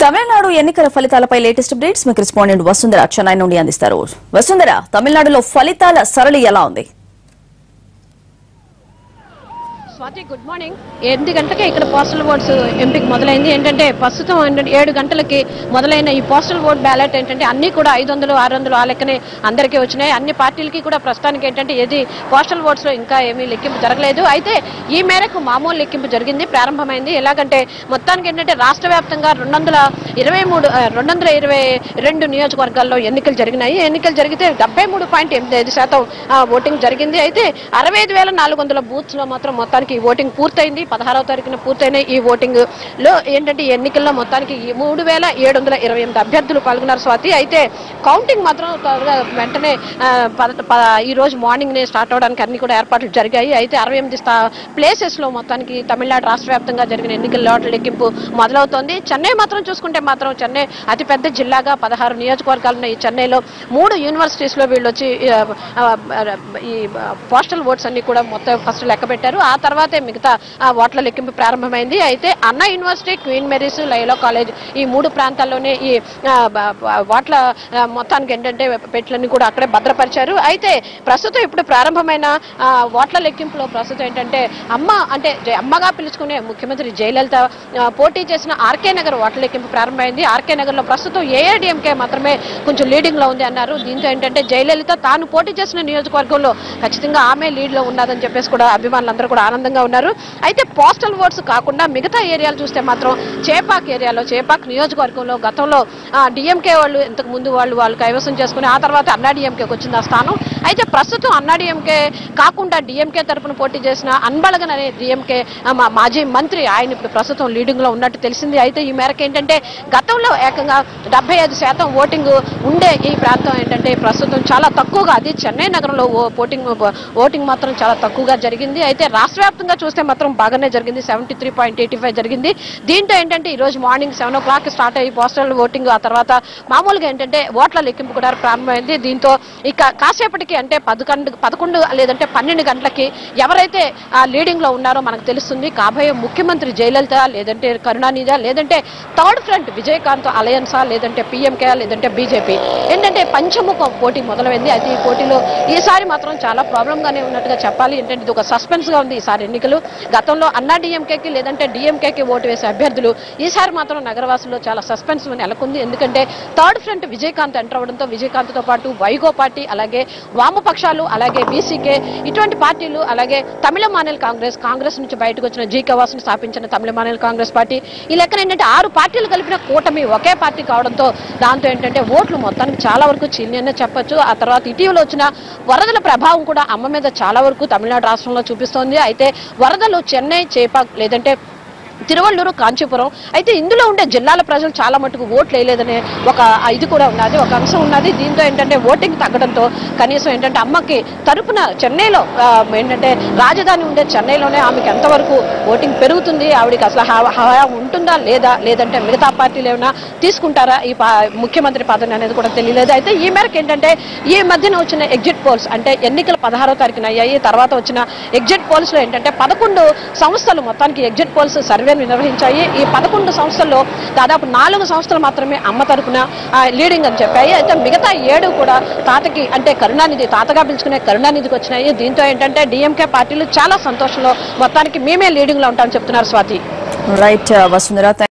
తమిళనాడు ఎన్నికల ఫలితాలపై latest updates మీకు రెస్పాండెంట్ వసుంధర చెన్నై నుండి అందిస్తారు. వసుంధర, తమిళనాడులో ఫలితాల సరళి ఎలా ఉంది? Swathi, good morning. 8 గంటలకే ఇక్కడ పోస్టల్ ఓట్స్ ఎంపిక మొదలైంది. ఏంటంటే ప్రస్తుతం 7 గంటలకి మొదలైన ఈ పోస్టల్ ఓట్ బ్యాలెట్ ఏంటంటే అన్ని కూడా 500, 600 ఆ లెక్కనే అందరికీ వచ్చినాయి. అన్ని పార్టీలకి కూడా ప్రస్తుతానికి ఏంటంటే ఏది పోస్టల్ ఓట్స్ లో ఇంకా ఏమీ లెక్కింపు జరగలేదు. అయితే ఈ మేరకు మామూలు లెక్కింపు జరిగింది, ప్రారంభమైంది. ఎలాగంటే మొత్తానికి ఏంటంటే రాష్ట్ర వ్యాప్తంగా 222 నియోజకవర్గాల్లో ఎన్నికలు జరిగినాయి. ఎన్నికలు జరిగితే 73.85% ఓటింగ్ జరిగింది. అయితే 65,400 బూత్స్ లో మాత్రం మొత్తానికి ఈ ఓటింగ్ పూర్తయింది. 16వ తారీఖున పూర్తయిన ఈ ఓటింగ్ లో ఏంటంటే ఈ ఎన్నికల్లో మొత్తానికి 3,728 అభ్యర్థులు పాల్గొన్నారు స్వాతి. అయితే కౌంటింగ్ మాత్రం వెంటనే ఈ రోజు మార్నింగ్ నే స్టార్ట్ అవడానికి అన్ని కూడా ఏర్పాట్లు జరిగాయి. అయితే 68 ప్లేసెస్ లో మొత్తానికి తమిళనాడు రాష్ట్ర వ్యాప్తంగా జరిగిన ఎన్నికల ఓట్ల లెక్కింపు మొదలవుతోంది. చెన్నై మాత్రం చూసుకుంటే మాత్రం చెన్నై అతిపెద్ద జిల్లాగా 16 నియోజకవర్గాలు ఉన్నాయి. ఈ చెన్నైలో 3 యూనివర్సిటీస్ లో వీళ్ళు వచ్చి ఈ పోస్టల్ ఓట్స్ అన్ని కూడా మొత్తం ఫస్ట్ లెక్క పెట్టారు. ఆ తర్వాతే మిగతా ఓట్ల లెక్కింపు ప్రారంభమైంది. అయితే అన్నా university, queen Mary's, Laila college ఈ 3 ప్రాంతాల్లోనే ఈ ఓట్ల మొత్తానికి ఏంటంటే పెట్లని కూడా అక్కడే భద్రపరిచారు. అయితే ప్రస్తుతం ఇప్పుడు ప్రారంభమైన ఓట్ల లెక్కింపులో ప్రస్తుతం ఏంటంటే అమ్మగా పిలుచుకునే ముఖ్యమంత్రి జయలలిత పోటీ చేసిన ఆర్కే నగర్ ఓట్ల లెక్కింపు ప్రారంభమైంది. ఆర్కే నగర్ లో ప్రస్తుతం ఏఐడిఎంకే మాత్రమే కొంచెం లీడింగ్ లో ఉంది అన్నారు. దీంతో ఏంటంటే జయలలిత తాను పోటీ చేసిన నియోజకవర్గంలో ఖచ్చితంగా ఆమె లీడ్ లో ఉన్నదని చెప్పేసి కూడా అభిమానులందరూ కూడా ఆనందంగా ఉన్నారు. అయితే పోస్టల్ ఓట్స్ కాకుండా మిగతా ఏరియాలు చూస్తే మాత్రం చేపాక్ ఏరియాలో, చేపాక్ నియోజకవర్గంలో గతంలో డిఎంకే వాళ్ళు ఇంతకు ముందు వాళ్ళు కైవసం చేసుకుని ఆ తర్వాత అన్నాడీఎంకేకి వచ్చింది ఆ స్థానం. అయితే ప్రస్తుతం అన్నాడీఎంకే కాకుండా డిఎంకే తరఫున పోటీ చేసిన అన్బళగన్ అనే డిఎంకే మాజీ మంత్రి ఆయన ఇప్పుడు ప్రస్తుతం లీడింగ్ లో ఉన్నట్టు తెలిసింది. అయితే ఈ మేరకు ఏంటంటే గతంలో ఏకంగా 75% ఓటింగ్ ఉండే ఈ ప్రాంతం ఏంటంటే ప్రస్తుతం చాలా తక్కువగా, అది చెన్నై నగరంలో ఓటింగ్ మాత్రం చాలా తక్కువగా జరిగింది. అయితే రాష్ట్ర వ్యాప్తంగా చూస్తే మాత్రం బాగానే జరిగింది, 73.85 జరిగింది. దీంతో ఏంటంటే ఈ రోజు మార్నింగ్ 7 o'clock స్టార్ట్ అయ్యి పోస్టల్ ఓటింగ్, ఆ తర్వాత మామూలుగా ఏంటంటే ఓట్ల లెక్కింపు కూడా ప్రారంభమైంది. దీంతో ఇక కాసేపటికి అంటే 11 లేదంటే 12 గంటలకి ఎవరైతే లీడింగ్ లో ఉన్నారో మనకు తెలుస్తుంది. కాబోయే ముఖ్యమంత్రి జయలలిత, లేదంటే కరుణానిధి, లేదంటే థర్డ్ ఫ్రంట్ విజయకాంత్ అలయన్సా, లేదంటే పిఎంకే, లేదంటే బీజేపీ ఏంటంటే పంచముఖ పోటీ మొదలైంది. అయితే ఈ పోటీలో ఈసారి మాత్రం చాలా ప్రాబ్లం గానే ఉన్నట్టుగా చెప్పాలి. ఏంటంటే ఇది ఒక సస్పెన్స్ గా ఉంది ఈసారి ఎన్నికలు. గతంలో అన్నా డిఎంకేకి లేదంటే డిఎంకేకి ఓటు వేసే అభ్యర్థులు ఈసారి మాత్రం నగరవాసుల్లో చాలా సస్పెన్స్ నెలకొంది. ఎందుకంటే థర్డ్ ఫ్రంట్ విజయకాంత్ ఎంటర్ అవడంతో విజయకాంత్ తో పాటు వైగో పార్టీ, అలాగే వామపక్షాలు, అలాగే బీసీకే ఇటువంటి పార్టీలు, అలాగే తమిళ మానిల కాంగ్రెస్ నుంచి బయటకు వచ్చిన జీకే వాసును స్థాపించిన తమిళ మానిల కాంగ్రెస్ పార్టీ, ఈ లెక్కన ఏంటంటే 6 పార్టీలు కలిపిన కూటమి ఒకే పార్టీ కావడంతో దాంతో ఏంటంటే ఓట్లు మొత్తానికి చాలా వరకు చీలియనే చెప్పొచ్చు. ఆ తర్వాత ఇటీవల వచ్చిన వరదల ప్రభావం కూడా అమ్మ మీద చాలా వరకు తమిళనాడు రాష్ట్రంలో చూపిస్తోంది. అయితే వరదలు చెన్నై, చేపాక్, లేదంటే తిరువళ్ళూరు, కాంచీపురం, అయితే ఇందులో ఉండే జిల్లాల ప్రజలు చాలా మటుకు ఓట్లు వేయలేదనే ఒక ఇది కూడా ఉన్నది, ఒక అంశం ఉన్నది. దీంతో ఏంటంటే ఓటింగ్ తగ్గడంతో కనీసం ఏంటంటే అమ్మకి తరపున చెన్నైలో ఏంటంటే రాజధాని ఉండే చెన్నైలోనే ఆమెకి ఎంతవరకు ఓటింగ్ పెరుగుతుంది, ఆవిడకి అసలు హవా ఉంటుందా లేదా, లేదంటే మిగతా పార్టీలు ఏమైనా తీసుకుంటారా ఈ ముఖ్యమంత్రి పదవి అనేది కూడా తెలియలేదు. అయితే ఈ మేరకు ఏంటంటే ఈ మధ్యన వచ్చిన ఎగ్జిట్ పోల్స్ అంటే ఎన్నికలు 16వ తారీఖున అయ్యాయి. తర్వాత వచ్చిన ఎగ్జిట్ పోల్స్ లో ఏంటంటే 11 సంస్థలు మొత్తానికి ఎగ్జిట్ పోల్స్ సర్వే నిర్వహించాయి. ఈ 11 సంస్థల్లో దాదాపు 4 సంస్థలు మాత్రమే అమ్మ తరఫున లీడింగ్ అని చెప్పాయి. అయితే మిగతా 7 కూడా తాతకి అంటే కరుణానిధి, తాతగా పిలుచుకునే కరుణానిధికి వచ్చినాయి. దీంతో ఏంటంటే డిఎంకే పార్టీలు చాలా సంతోషంలో మొత్తానికి మేమే లీడింగ్ లో ఉంటామని చెప్తున్నారు స్వాతి. రైట్ వసుంధర.